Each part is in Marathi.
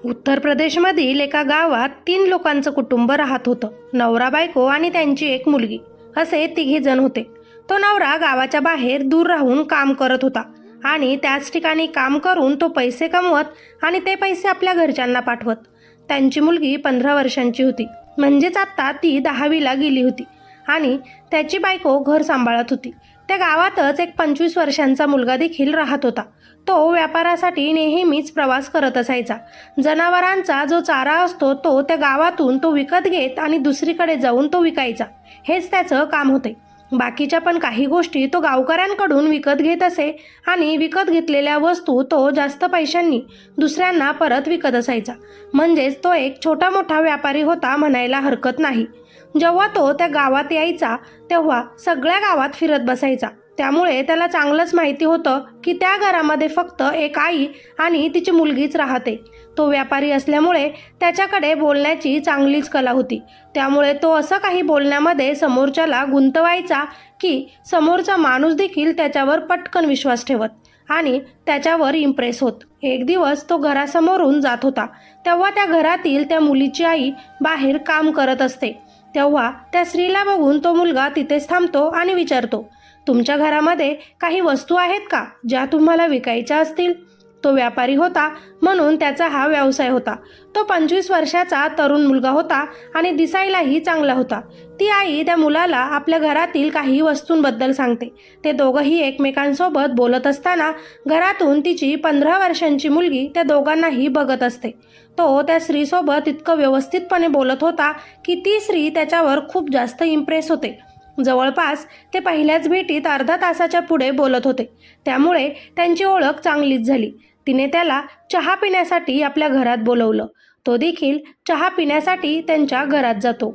उत्तर प्रदेशमधील एका गावात 3 लोकांचं कुटुंब राहत होतं. नवरा, बायको आणि त्यांची एक मुलगी असे 3 जण होते. तो नवरा गावाच्या बाहेर दूर राहून काम करत होता आणि त्याच ठिकाणी काम करून तो पैसे कमवत आणि ते पैसे आपल्या घरच्यांना पाठवत. त्यांची मुलगी 15 वर्षांची होती, म्हणजेच आता ती 10वीला गेली होती आणि त्याची बायको घर सांभाळत होती. त्या गावातच एक 25 वर्षांचा मुलगा देखील राहत होता. तो व्यापारासाठी नेहमीच प्रवास करत असायचा. जनावरांचा जो चारा असतो तो त्या गावातून तो विकत घेत आणि दुसरीकडे जाऊन तो विकायचा. हेच त्याचं काम होते. बाकीच्या पण काही गोष्टी तो गावकऱ्यांकडून विकत घेत असे आणि विकत घेतलेल्या वस्तू तो जास्त पैशांनी दुसऱ्यांना परत विकत असायचा. म्हणजेच तो एक छोटा मोठा व्यापारी होता म्हणायला हरकत नाही. जेव्हा तो त्या गावात यायचा तेव्हा सगळ्या गावात फिरत बसायचा. त्यामुळे त्याला चांगलंच माहिती होतं की त्या घरामध्ये फक्त एक आई आणि तिची मुलगीच राहते. तो व्यापारी असल्यामुळे त्याच्याकडे बोलण्याची चांगलीच कला होती. त्यामुळे तो असं काही बोलण्यामध्ये समोरच्याला गुंतवायचा की समोरचा माणूस देखील त्याच्यावर पटकन विश्वास ठेवत आणि त्याच्यावर इम्प्रेस होत. एक दिवस तो घरासमोरून जात होता तेव्हा त्या घरातील त्या मुलीची आई बाहेर काम करत असते. तेव्हा त्या स्त्रीला बघून तो मुलगा तिथेच थांबतो आणि विचारतो, तुमच्या घरामध्ये काही वस्तू आहेत का ज्या तुम्हाला विकायच्या असतील? तो व्यापारी होता म्हणून त्याचा हा व्यवसाय होता. तो 25 वर्षाचा तरुण मुलगा होता आणि दिसायलाही चांगला होता. ती आई त्या मुलाला आपल्या घरातील काही वस्तूंबद्दल सांगते. ते दोघंही एकमेकांसोबत बोलत असताना घरातून तिची 15 वर्षांची मुलगी त्या दोघांनाही बघत असते. तो त्या स्त्रीसोबत इतकं व्यवस्थितपणे बोलत होता की ती स्त्री त्याच्यावर खूप जास्त इम्प्रेस होते. जवळपास ते पहिल्याच भेटीत अर्धा तासाच्या पुढे बोलत होते. त्यामुळे त्यांची ओळख चांगलीच झाली. तिने त्याला चहा पिण्यासाठी आपल्या घरात बोलवलं. तो देखील चहा पिण्यासाठी त्यांच्या घरात जातो.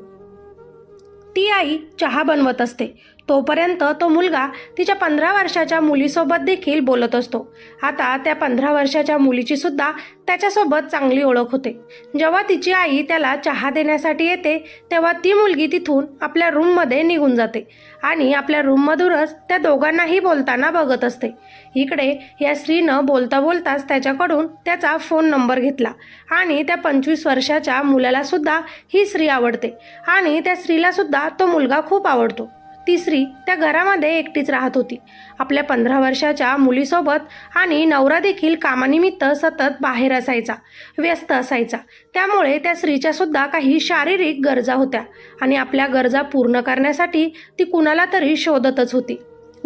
ती आई चहा बनवत असते तोपर्यंत तो मुलगा तिच्या 15 वर्षाच्या मुलीसोबत देखील बोलत असतो. आता त्या 15 वर्षाच्या मुलीची सुद्धा त्याच्यासोबत चांगली ओळख होते. जेव्हा तिची आई त्याला चहा देण्यासाठी येते तेव्हा ती मुलगी तिथून आपल्या रूममध्ये निघून जाते आणि आपल्या रूममधूनच त्या दोघांनाही बोलताना बघत असते. इकडे या स्त्रीनं बोलता बोलताच त्याच्याकडून त्याचा फोन नंबर घेतला आणि त्या 25 वर्षाच्या मुलाला सुद्धा ही स्त्री आवडते आणि त्या स्त्रीला सुद्धा तो मुलगा खूप आवडतो. ती स्त्री त्या घरामध्ये एकटीच राहत होती आपल्या 15 वर्षाच्या मुलीसोबत आणि नवरा देखील कामानिमित्त सतत बाहेर असायचा, व्यस्त असायचा. त्यामुळे त्या स्त्रीच्या सुद्धा काही शारीरिक गरजा होत्या आणि आपल्या गरजा पूर्ण करण्यासाठी ती कुणाला तरी शोधतच होती.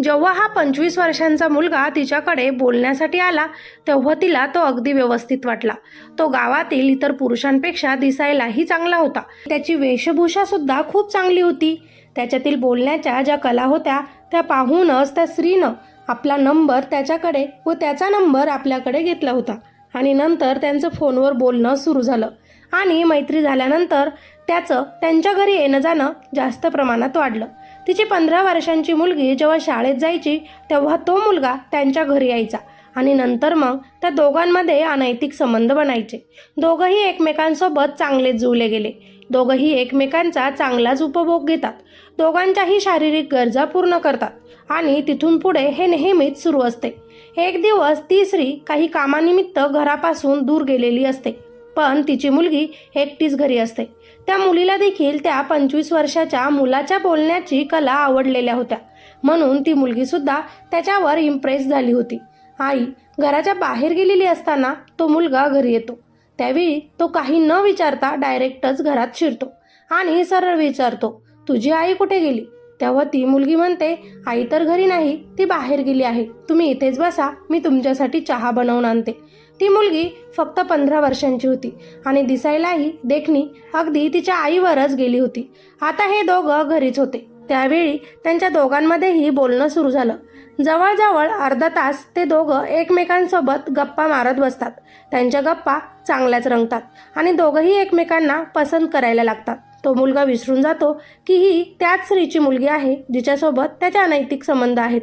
जेव्हा हा 25 वर्षांचा मुलगा तिच्याकडे बोलण्यासाठी आला तेव्हा तिला तो अगदी व्यवस्थित वाटला. तो गावातील इतर पुरुषांपेक्षा दिसायलाही चांगला होता. त्याची वेशभूषा सुद्धा खूप चांगली होती. त्याच्यातील बोलण्याच्या ज्या कला होत्या त्या पाहूनच त्या स्त्रीनं आपला नंबर त्याच्याकडे व त्याचा नंबर आपल्याकडे घेतला होता आणि नंतर त्यांचं फोनवर बोलणं सुरू झालं आणि मैत्री झाल्यानंतर त्याचं त्यांच्या घरी येणं जाणं जास्त प्रमाणात वाढलं. तिची 15 वर्षांची मुलगी जेव्हा शाळेत जायची तेव्हा तो मुलगा त्यांच्या घरी यायचा आणि नंतर मग त्या दोघांमध्ये अनैतिक संबंध बनायचे. दोघंही एकमेकांसोबत चांगलेच जुळले गेले. दोघंही एकमेकांचा चांगलाच उपभोग घेतात. दोघांच्याही शारीरिक गरजा पूर्ण करतात आणि तिथून पुढे हे नेहमीच सुरू असते. एक दिवस ती स्त्री काही कामानिमित्त घरापासून दूर गेलेली असते, पण तिची मुलगी एकटीच घरी असते. त्या मुलीला देखील त्या 25 वर्षाच्या मुलाच्या बोलण्याची कला आवडलेल्या होत्या, म्हणून ती मुलगीसुद्धा त्याच्यावर इम्प्रेस झाली होती. आई घराच्या बाहेर गेलेली असताना तो मुलगा घरी येतो. त्यावेळी तो काही न विचारता डायरेक्टच घरात शिरतो आणि सरळ विचारतो, तुझी आई कुठे गेली? तेव्हा ती मुलगी म्हणते, आई तर घरी नाही, ती बाहेर गेली आहे. तुम्ही इथेच बसा, मी तुमच्यासाठी चहा बनवून आणते. ती मुलगी फक्त 15 वर्षांची होती आणि दिसायलाही देखणी अगदी तिच्या आईवरच गेली होती. आता हे दोघं घरीच होते. त्यावेळी त्यांच्या दोघांमध्येही बोलणं सुरू झालं. जवळजवळ अर्धा तास ते दोघं एकमेकांसोबत गप्पा मारत बसतात. त्यांच्या गप्पा चांगल्याच रंगतात आणि दोघंही एकमेकांना पसंत करायला लागतात. तो मुलगा विसरून जातो की ही त्याच स्त्रीची मुलगी आहे जिच्यासोबत त्याचे अनैतिक संबंध आहेत.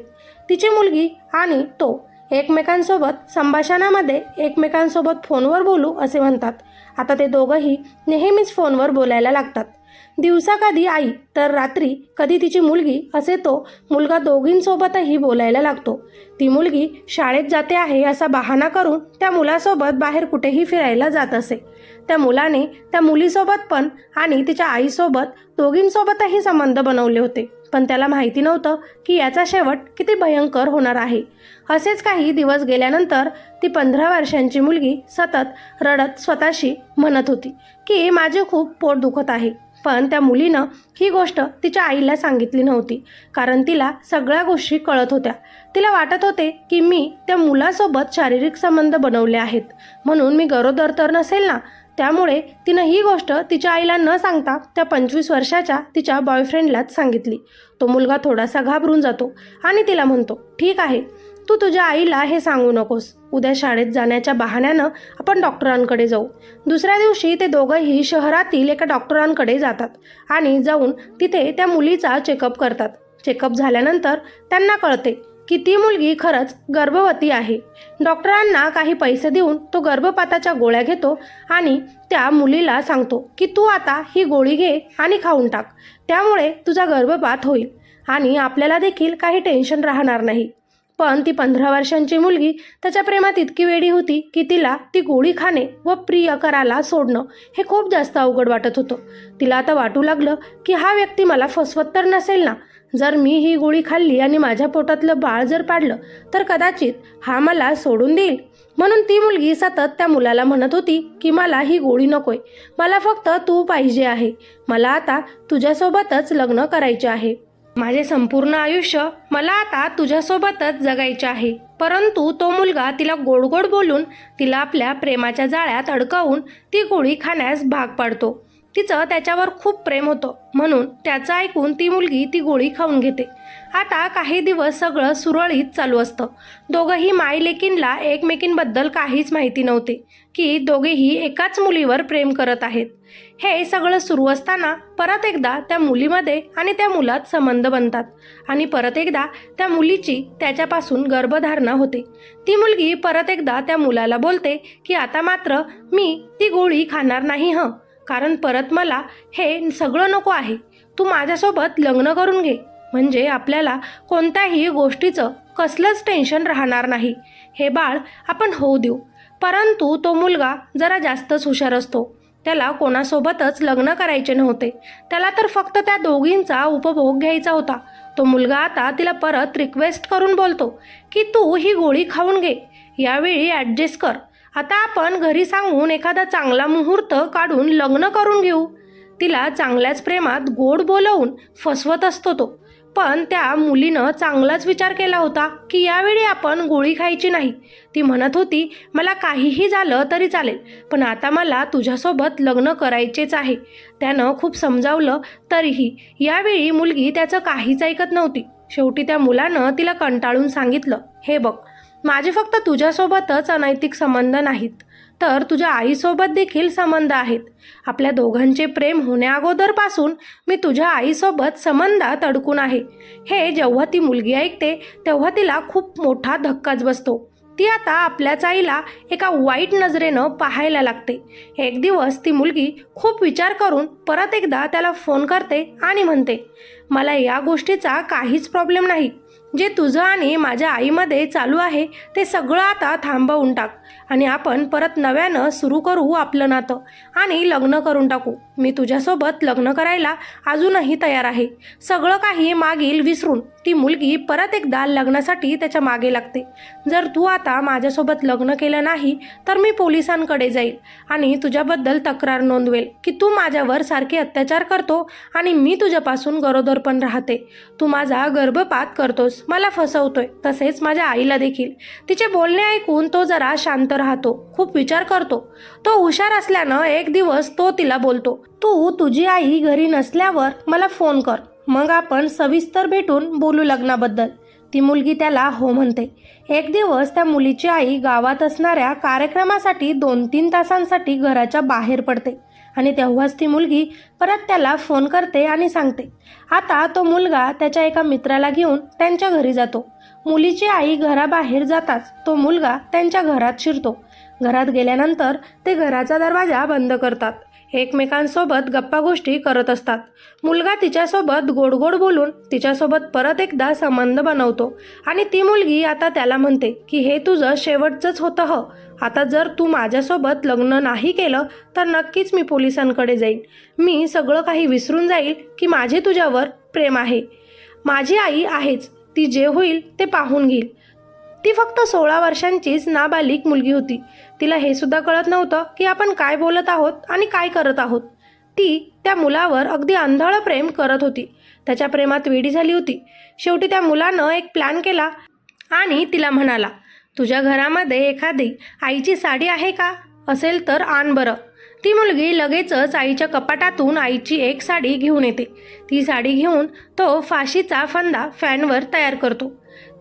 तिची मुलगी आणि तो एकमेकांसोबत संभाषणामध्ये एकमेकांसोबत फोनवर बोलू असे म्हणतात. आता ते दोघंही नेहमीच फोनवर बोलायला लागतात. दिवसा कधी आई तर रात्री कधी तिची मुलगी असे तो मुलगा दोघींसोबतही बोलायला लागतो. ती मुलगी शाळेत जाते आहे असा बहाणा करून त्या मुलासोबत बाहेर कुठेही फिरायला जात असे. त्या मुलाने त्या मुलीसोबत पण आणि तिच्या आईसोबत दोघींसोबतही संबंध बनवले होते, पण त्याला माहिती नव्हतं की याचा शेवट किती भयंकर होणार आहे. असेच काही दिवस गेल्यानंतर ती 15 वर्षांची मुलगी सतत रडत स्वतःशी म्हणत होती की माझे खूप पोट दुखत आहे. पण त्या मुलीनं ही गोष्ट तिच्या आईला सांगितली नव्हती, कारण तिला सगळ्या गोष्टी कळत होत्या. तिला वाटत होते की मी त्या मुलासोबत शारीरिक संबंध बनवले आहेत, म्हणून मी गरोदर तर नसेल ना. त्यामुळे तिनं ही गोष्ट तिच्या आईला न सांगता त्या 25 वर्षाच्या तिच्या बॉयफ्रेंडलाच सांगितली. तो मुलगा थोडासा घाबरून जातो आणि तिला म्हणतो, ठीक आहे, तू तुझ्या आईला हे सांगू नकोस. उद्या शाळेत जाण्याच्या बहाण्यानं आपण डॉक्टरांकडे जाऊ. दुसऱ्या दिवशी ते दोघंही शहरातील एका डॉक्टरांकडे जातात आणि जाऊन तिथे त्या मुलीचा चेकअप करतात. चेकअप झाल्यानंतर त्यांना कळते की ती मुलगी खरंच गर्भवती आहे. डॉक्टरांना काही पैसे देऊन तो गर्भपाताच्या गोळ्या घेतो आणि त्या मुलीला सांगतो की तू आता ही गोळी घे आणि खाऊन टाक, त्यामुळे तुझा गर्भपात होईल आणि आपल्याला देखील काही टेन्शन राहणार नाही. पण ती 15 वर्षांची मुलगी त्याच्या प्रेमात इतकी वेडी होती की तिला ती गोळी खाणे व प्रियकराला सोडणं हे खूप जास्त अवघड वाटत होतं. तिला आता वाटू लागलं की हा व्यक्ती मला फसवत तर नसेल ना. जर मी ही गोळी खाल्ली आणि माझ्या पोटातलं बाळ जर पाडलं तर कदाचित हा मला सोडून देईल. म्हणून ती मुलगी सतत त्या मुलाला म्हणत होती की मला ही गोळी नकोय, मला फक्त तू पाहिजे आहे. मला आता तुझ्यासोबतच लग्न करायचे आहे. माझे संपूर्ण आयुष्य मला आता तुझ्यासोबतच जगायचे आहे. परंतु तो मुलगा तिला गोड गोड बोलून तिला आपल्या प्रेमाच्या जाळ्यात अडकवून ती गोळी खाण्यास भाग पाडतो. तिचं त्याच्यावर खूप प्रेम होतं, म्हणून त्याचं ऐकून ती मुलगी ती गोळी खाऊन घेते. आता काही दिवस सगळं सुरळीत चालू असतं. दोघंही माईलेकींना एकमेकींबद्दल काहीच माहिती नव्हते की दोघेही एकाच मुलीवर प्रेम करत आहेत. हे सगळं सुरू असताना परत एकदा त्या मुलीमध्ये आणि त्या मुलात संबंध बनतात आणि परत एकदा त्या मुलीची त्याच्यापासून गर्भधारणा होते. ती मुलगी परत एकदा त्या मुलाला बोलते की आता मात्र मी ती गोळी खाणार नाही कारण परत मला हे सगळं नको आहे. तू माझ्यासोबत लग्न करून घे, म्हणजे आपल्याला कोणत्याही गोष्टीचं कसलंच टेन्शन राहणार नाही. हे बाळ आपण होऊ देऊ. परंतु तो मुलगा जरा जास्तच हुशार असतो. त्याला कोणासोबतच लग्न करायचे नव्हते. त्याला तर फक्त त्या दोघींचा उपभोग घ्यायचा होता. तो मुलगा आता तिला परत रिक्वेस्ट करून बोलतो की तू ही गोळी खाऊन घे, यावेळी ॲडजस्ट कर. आता आपण घरी सांगून एखादा चांगला मुहूर्त काढून लग्न करून घेऊ. तिला चांगल्याच प्रेमात गोड बोलवून फसवत असतो तो. पण त्या मुलीनं चांगलाच विचार केला होता की यावेळी आपण गोळी खायची नाही. ती म्हणत होती मला काहीही झालं तरी चालेल, पण आता मला तुझ्यासोबत लग्न करायचेच आहे. त्यानं खूप समजावलं तरीही यावेळी मुलगी त्याचं काहीच ऐकत नव्हती. शेवटी त्या मुलानं तिला कंटाळून सांगितलं, हे बघ, माझे फक्त तुझ्यासोबतच अनैतिक संबंध नाहीत, तर तुझ्या आईसोबत देखील संबंध आहेत. आपल्या दोघांचे प्रेम होण्याअगोदरपासून मी तुझ्या आईसोबत संबंधात अडकून आहे. हे जेव्हा ती मुलगी ऐकते तेव्हा तिला खूप मोठा धक्काच बसतो. ती आता आपल्याच आईला एका वाईट नजरेनं पाहायला लागते. एक दिवस ती मुलगी खूप विचार करून परत एकदा त्याला फोन करते आणि म्हणते, मला या गोष्टीचा काहीच प्रॉब्लेम नाही. जे तुझं आणि माझ्या आईमध्ये चालू आहे ते सगळं आता थांबवून टाक आणि आपण परत नव्यानं सुरू करू आपलं नातं आणि लग्न करून टाकू. मी तुझ्यासोबत लग्न करायला अजूनही तयार आहे. सगळं काही मागील विसरून ती मुलगी परत एकदा लग्नासाठी त्याच्या मागे लागते. जर तू आता माझ्यासोबत लग्न केलं नाही तर मी पोलिसांकडे जाईल आणि तुझ्याबद्दल तक्रार नोंदवेल की तू माझ्यावर सारखे अत्याचार करतो आणि मी तुझ्यापासून गरोदर पण राहते. तू माझा गर्भपात करतोस, मला फसवतोय, तसेच माझ्या आईला देखील. तिचे बोलणे ऐकून तो जरा शांत राहतो, खूप विचार करतो. तो हुशार असल्यानं एक दिवस तो तिला बोलतो, तू तुझी आई घरी नसल्यावर मला फोन कर, मग आपण सविस्तर भेटून बोलू लग्नाबद्दल. ती मुलगी त्याला हो म्हणते. एक दिवस त्या मुलीची आई गावात असणाऱ्या कार्यक्रमासाठी 2-3 तासांसाठी घराच्या बाहेर पडते आणि तेव्हाच ती मुलगी परत त्याला फोन करते आणि सांगते. आता तो मुलगा त्याच्या एका मित्राला घेऊन त्यांच्या घरी जातो. मुलीची आई घराबाहेर जाताच तो मुलगा त्यांच्या घरात शिरतो. घरात गेल्यानंतर ते घराचा दरवाजा बंद करतात. एकमेकांसोबत गप्पा गोष्टी करत असतात. मुलगा तिच्यासोबत गोड गोड बोलून तिच्यासोबत परत एकदा संबंध बनवतो आणि ती मुलगी आता त्याला म्हणते की हे तुझं शेवटचंच होतं हो. आता जर तू माझ्यासोबत लग्न नाही केलं तर नक्कीच मी पोलिसांकडे जाईन. मी सगळं काही विसरून जाईल की माझे तुझ्यावर प्रेम आहे. माझी आई आहेच, ती जे होईल ते पाहून घेईल. ती फक्त 16 वर्षांचीच नाबालिक मुलगी होती. तिला हे सुद्धा कळत नव्हतं की आपण काय बोलत आहोत आणि काय करत आहोत. ती त्या मुलावर अगदी आंधळ प्रेम करत होती. त्याच्या प्रेमात वेडी झाली होती. शेवटी त्या मुलानं एक प्लॅन केला आणि तिला म्हणाला, तुझ्या घरामध्ये एखादी आईची साडी आहे का? असेल तर आण बरं. ती मुलगी लगेचच आईच्या कपाटातून आईची एक साडी घेऊन येते. ती साडी घेऊन तो फाशीचा फंदा फॅनवर तयार करतो.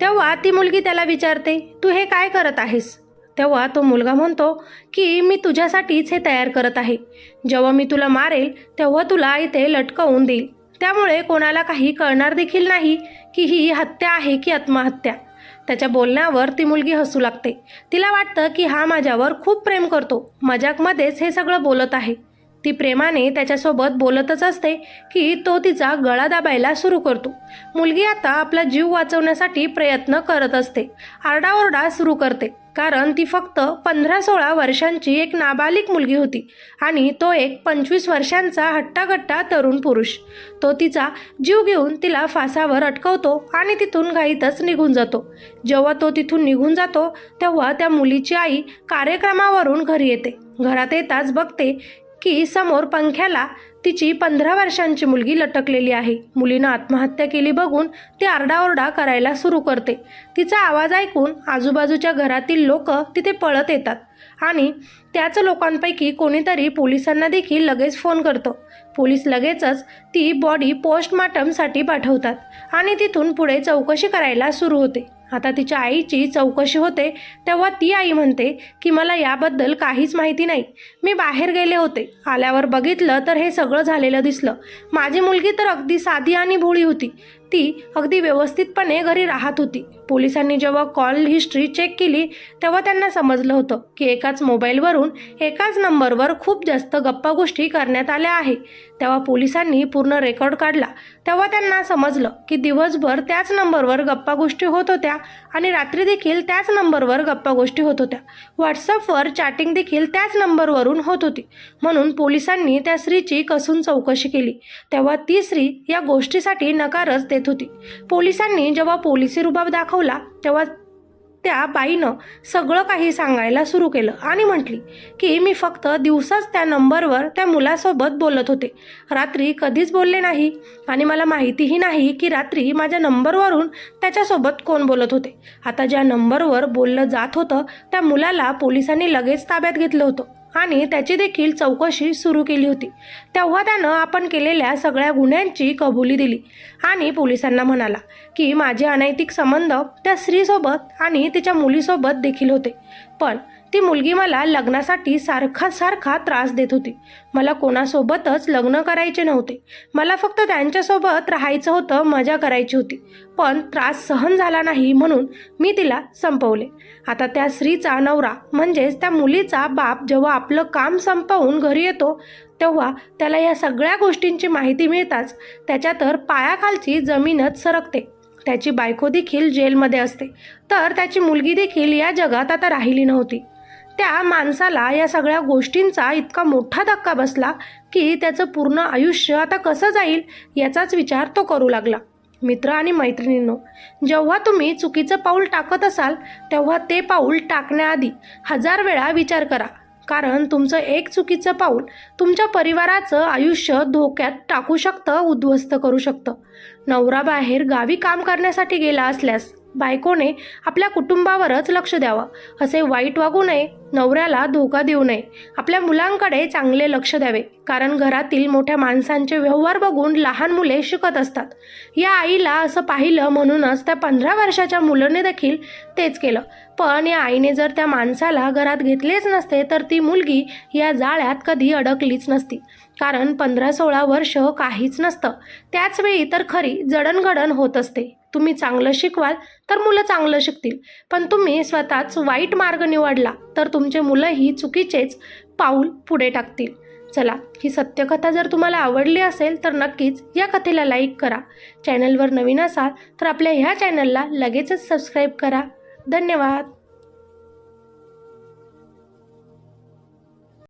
तेव्हा ती मुलगी त्याला विचारते, तू हे काय करत आहेस? तेव्हा तो मुलगा म्हणतो की मी तुझ्यासाठीच हे तयार करत आहे. जेव्हा मी तुला मारेल तेव्हा तुला इथे लटकवून देईल. त्यामुळे कोणाला काही कळणार देखील नाही की ही हत्या आहे की आत्महत्या. त्याच्या बोलण्यावर ती मुलगी हसू लागते. तिला वाटतं की हा माझ्यावर खूप प्रेम करतो, मजाकमध्येच हे सगळं बोलत आहे. ती प्रेमाने त्याच्यासोबत बोलतच असते की तो तिचा गळा दाबायला सुरू करतो. मुलगी आता आपला जीव वाचवण्यासाठी प्रयत्न करत असते. आरडाओरडा सुरू करते कारण ती फक्त 15-16 वर्षांची एक नाबालिक मुलगी होती आणि तो एक 25 वर्षांचा हट्टाकट्टा तरुण पुरुष. तो तिचा जीव घेऊन तिला फासावर अटकवतो आणि तिथून घाईतच निघून जातो. जेव्हा तो तिथून निघून जातो तेव्हा त्या मुलीची आई कार्यक्रमावरून घरी येते. घरात येताच बघते की समोर पंख्याला तिची 15 वर्षांची मुलगी लटकलेली आहे. मुलीनं आत्महत्या केली बघून ती आरडाओरडा करायला सुरू करते. तिचा आवाज ऐकून आजूबाजूच्या घरातील लोक तिथे पळत येतात आणि त्याच लोकांपैकी कोणीतरी पोलिसांना देखील लगेच फोन करतो. पोलीस लगेचच ती बॉडी पोस्टमॉर्टमसाठी पाठवतात आणि तिथून पुढे चौकशी करायला सुरू होते. आता तिच्या आईची चौकशी होते तेव्हा ती आई म्हणते की मला याबद्दल काहीच माहिती नाही. मी बाहेर गेले होते. आल्यावर बघितलं तर हे सगळं झालेलं दिसलं. माझी मुलगी तर अगदी साधी आणि भोळी होती. ती अगदी व्यवस्थितपणे घरी राहत होती. पोलिसांनी जेव्हा कॉल हिस्ट्री चेक केली तेव्हा त्यांना समजलं होतं की एकाच मोबाईलवरून एकाच नंबरवर खूप जास्त गप्पा गोष्टी करण्यात आल्या आहे. तेव्हा पोलिसांनी पूर्ण रेकॉर्ड काढला तेव्हा त्यांना समजलं की दिवसभर त्याच नंबरवर गप्पा गोष्टी होत होत्या आणि रात्री देखील त्याच नंबरवर गप्पा गोष्टी होत होत्या. व्हॉट्सअपवर चॅटिंग देखील त्याच नंबरवरून होत होती. म्हणून पोलिसांनी त्या स्त्रीची कसून चौकशी केली तेव्हा ती स्त्री या गोष्टीसाठी नकारच देत होती. पोलिसांनी जेव्हा पोलिसी रुबाब दाखवला तेव्हा त्या बाईनं सगळं काही सांगायला सुरू केलं आणि म्हटली की मी फक्त दिवसाच त्या नंबरवर त्या मुलासोबत बोलत होते. रात्री कधीच बोलले नाही आणि मला माहितीही नाही की रात्री माझ्या नंबरवरून त्याच्यासोबत कोण बोलत होते. आता ज्या नंबरवर बोललं जात होतं त्या मुलाला पोलिसांनी लगेच ताब्यात घेतलं होतं आणि त्याची देखील चौकशी सुरू केली होती. तेव्हा त्यानं आपण केलेल्या सगळ्या गुन्ह्यांची कबुली दिली आणि पोलिसांना म्हणाला की माझे अनैतिक संबंध त्या स्त्रीसोबत आणि तिच्या मुलीसोबत देखील होते. पण ती मुलगी मला लग्नासाठी सारखा त्रास देत होती. मला कोणासोबतच लग्न करायचे नव्हते. मला फक्त त्यांच्यासोबत राहायचं होतं, मजा करायची होती. पण त्रास सहन झाला नाही म्हणून मी तिला संपवले. आता त्या स्त्रीचा नवरा म्हणजेच त्या मुलीचा बाप जेव्हा आपलं काम संपवून घरी येतो तेव्हा त्याला या सगळ्या गोष्टींची माहिती मिळताच त्याच्या तर पायाखालची जमीनच सरकते. त्याची बायको देखील जेलमध्ये असते तर त्याची मुलगी देखील या जगात आता राहिली नव्हती. त्या माणसाला या सगळ्या गोष्टींचा इतका मोठा धक्का बसला की त्याचं पूर्ण आयुष्य आता कसं जाईल याचाच विचार तो करू लागला. मित्र आणि मैत्रिणींनो, जेव्हा तुम्ही चुकीचं पाऊल टाकत असाल तेव्हा ते पाऊल टाकण्याआधी 1000 वेळा विचार करा. कारण तुमचं एक चुकीचं पाऊल तुमच्या परिवाराचं आयुष्य धोक्यात टाकू शकतं, उद्ध्वस्त करू शकतं. नवरा बाहेर गावी काम करण्यासाठी गेला असल्यास बायकोने आपल्या कुटुंबावरच लक्ष द्यावं. असे वाईट वागू नये, नवऱ्याला धोका देऊ नये. आपल्या मुलांकडे चांगले लक्ष द्यावे कारण घरातील मोठ्या माणसांचे व्यवहार बघून लहान मुले शिकत असतात. या आईला असं पाहिलं म्हणूनच त्या 15 वर्षाच्या मुलाने देखील तेच केलं. पण या आईने जर त्या माणसाला घरात घेतलेच नसते तर ती मुलगी या जाळ्यात कधी अडकलीच नसती. कारण 15-16 वर्ष काहीच नसतं. त्याचवेळी तर खरी जडणघडण होत असते. तुम्ही चांगलं शिकवाल तर मुलं चांगलं शिकतील, पण तुम्ही स्वतःच वाईट मार्ग निवडला तर तुमचे मुलंही चुकीचेच पाऊल पुढे टाकतील. चला, ही सत्यकथा जर तुम्हाला आवडली असेल तर नक्कीच या कथेला लाईक करा. चॅनलवर नवीन असाल तर आपल्या ह्या चॅनलला लगेचच सबस्क्राईब करा. धन्यवाद.